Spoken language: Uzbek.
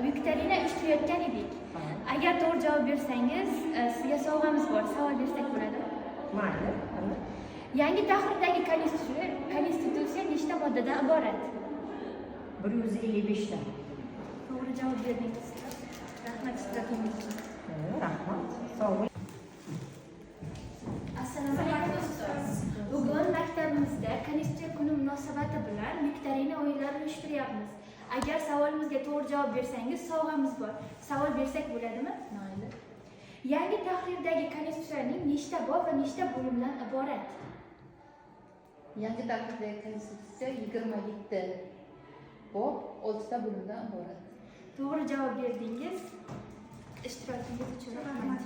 viktorina uyushtirayotgan edik. Agar to'g'ri javob bersangiz, sizga sovg'amiz bor. Savol bersak bo'ladimi? Mayli. Yangi tahrirdagi konstitutsiya nechta moddadan iborat? 155 ta. To'g'ri javob berdingiz. Rahmat ishtirokingiz uchun. Rahmat. Sog' bo'ling. Assalomu alaykum ustoz. Bugun maktabimizda Konstitutsiya kuni munosabati bilan viktorina o'yinlarini uyushtiryapmiz. Agar savolimizga to'g'ri javob bersangiz, sovg'amiz bor. Savol bersak bo'ladimi? Mayli. Yangi tahrirdagi konstitutsiyaning nechta bob va nechta bo'limdan iborat? Yangi tahrirdagi konstitutsiya 27 bob, 6 ta bo'limdan iborat. To'g'ri javob berdingiz. Ishtirokingiz uchun rahmat.